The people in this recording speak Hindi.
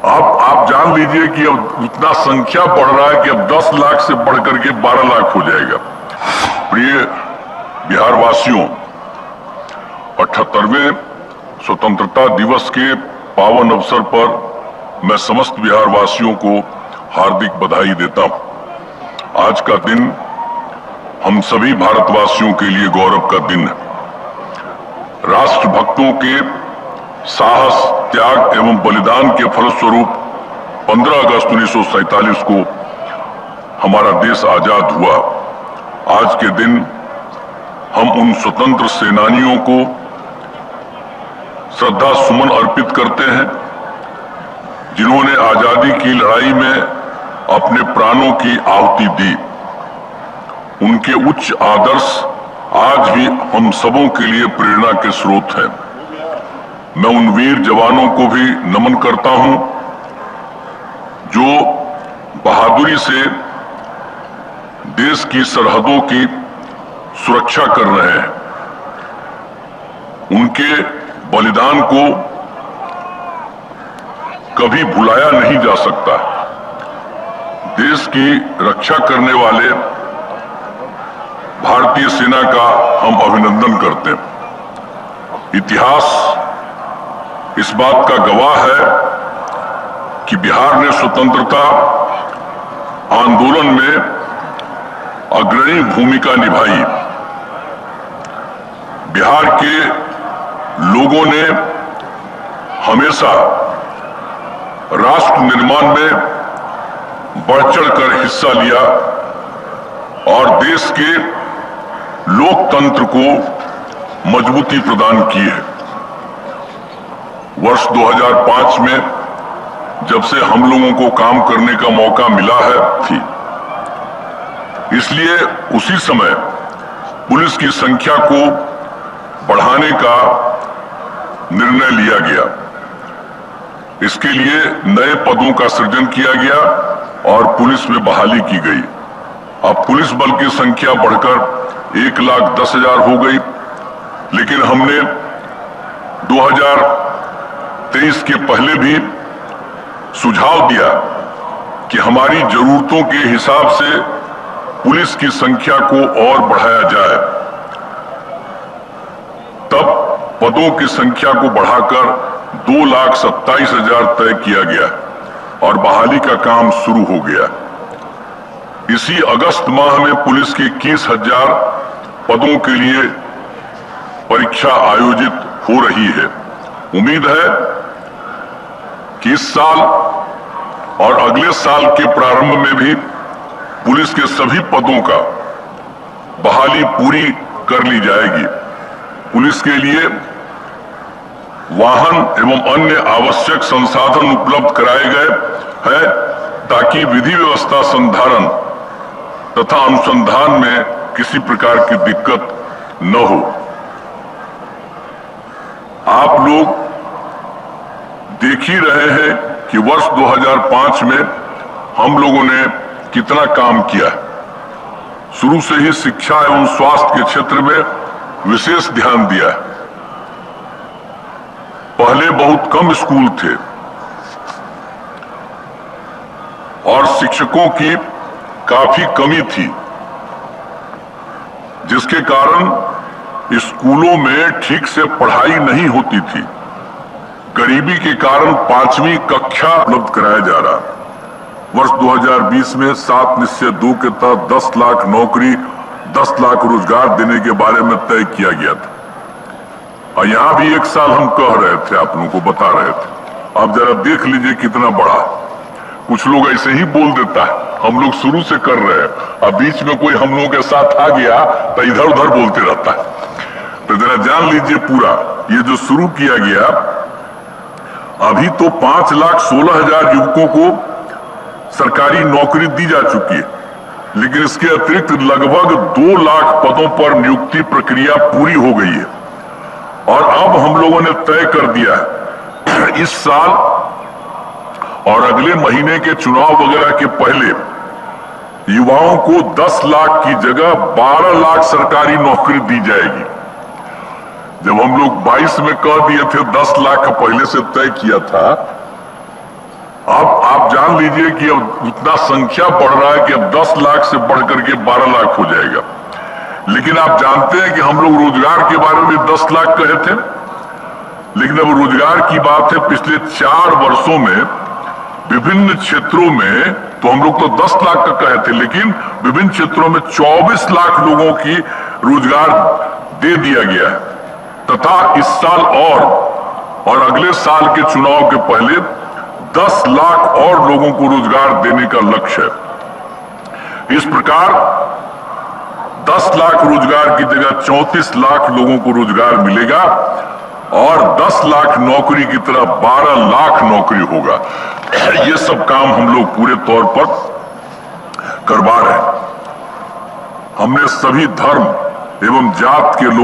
आप जान लीजिए कि अब इतना संख्या बढ़ रहा है कि अब 10 लाख से बढ़कर के 12 लाख हो जाएगा। प्रिय बिहार वासियों, 78वें स्वतंत्रता दिवस के पावन अवसर पर मैं समस्त बिहार वासियों को हार्दिक बधाई देता हूं। आज का दिन हम सभी भारतवासियों के लिए गौरव का दिन है। राष्ट्रभक्तों के साहस, त्याग एवं बलिदान के फलस्वरूप 15 अगस्त 1947 को हमारा देश आजाद हुआ। आज के दिन हम उन स्वतंत्र सेनानियों को श्रद्धा सुमन अर्पित करते हैं जिन्होंने आजादी की लड़ाई में अपने प्राणों की आहुति दी। उनके उच्च आदर्श आज भी हम सबों के लिए प्रेरणा के स्रोत हैं। मैं उन वीर जवानों को भी नमन करता हूं जो बहादुरी से देश की सरहदों की सुरक्षा कर रहे हैं। उनके बलिदान को कभी भुलाया नहीं जा सकता। देश की रक्षा करने वाले भारतीय सेना का हम अभिनंदन करते हैं। इतिहास इस बात का गवाह है कि बिहार ने स्वतंत्रता आंदोलन में अग्रणी भूमिका निभाई। बिहार के लोगों ने हमेशा राष्ट्र निर्माण में बढ़ चढ़कर हिस्सा लिया और देश के लोकतंत्र को मजबूती प्रदान की है। वर्ष 2005 में जब से हम लोगों को काम करने का मौका मिला है इसलिए उसी समय पुलिस की संख्या को बढ़ाने का निर्णय लिया गया। इसके लिए नए पदों का सृजन किया गया और पुलिस में बहाली की गई। अब पुलिस बल की संख्या बढ़कर 1,10,000 हो गई। लेकिन हमने 2023 के पहले भी सुझाव दिया कि हमारी जरूरतों के हिसाब से पुलिस की संख्या को और बढ़ाया जाए। तब पदों की संख्या को बढ़ाकर 2,27,000 तय किया गया और बहाली का काम शुरू हो गया। इसी अगस्त माह में पुलिस की 21,000 पदों के लिए परीक्षा आयोजित हो रही है। उम्मीद है कि इस साल और अगले साल के प्रारंभ में भी पुलिस के सभी पदों का बहाली पूरी कर ली जाएगी। पुलिस के लिए वाहन एवं अन्य आवश्यक संसाधन उपलब्ध कराए गए हैं ताकि विधि व्यवस्था संधारण तथा अनुसंधान में किसी प्रकार की दिक्कत न हो। आप लोग देख ही रहे हैं कि वर्ष 2005 में हम लोगों ने कितना काम किया। शुरू से ही शिक्षा एवं स्वास्थ्य के क्षेत्र में विशेष ध्यान दिया। पहले बहुत कम स्कूल थे और शिक्षकों की काफी कमी थी, जिसके कारण स्कूलों में ठीक से पढ़ाई नहीं होती थी। गरीबी के कारण 5वीं कक्षा उपलब्ध कराया जा रहा। वर्ष 2020 में 7 निश्चय 2 के तहत 10 लाख नौकरी, 10 लाख रोजगार देने के बारे में तय किया गया था। और यहां भी एक साल हम कह रहे थे, आप लोगों को बता रहे थे। अब जरा देख लीजिए कितना बड़ा। कुछ लोग ऐसे ही बोल देता है, हम लोग शुरू से कर रहे हैं, अब बीच में कोई हम लोगों के साथ आ गया तो इधर उधर बोलते रहता है। तो जरा जान लीजिए पूरा ये जो शुरू किया गया, अभी तो 5,16,000 युवकों को सरकारी नौकरी दी जा चुकी है। लेकिन इसके अतिरिक्त लगभग 2 लाख पदों पर नियुक्ति प्रक्रिया पूरी हो गई है। और अब हम लोगों ने तय कर दिया है इस साल और अगले महीने के चुनाव वगैरह के पहले युवाओं को 10 लाख की जगह 12 लाख सरकारी नौकरी दी जाएगी। जब हम लोग 22 में कह दिए थे 10 लाख का पहले से तय किया था, अब आप जान लीजिए कि अब उतना संख्या बढ़ रहा है कि अब 10 लाख से बढ़ करके 12 लाख हो जाएगा। लेकिन आप जानते हैं कि हम लोग रोजगार के बारे में 10 लाख कहे थे, लेकिन अब रोजगार की बात है। पिछले 4 वर्षों में विभिन्न क्षेत्रों में तो हम लोग तो 10 लाख का कहे थे, लेकिन विभिन्न क्षेत्रों में 24 लाख लोगों की रोजगार दे दिया गया है। तथा इस साल और अगले साल के चुनाव के पहले 10 लाख और लोगों को रोजगार देने का लक्ष्य है। इस प्रकार 10 लाख रोजगार की जगह 34 लाख लोगों को रोजगार मिलेगा और 10 लाख नौकरी की तरह 12 लाख नौकरी होगा। ये सब काम हम लोग पूरे तौर पर करवा रहे हैं। हमने सभी धर्म एवं जात के लोग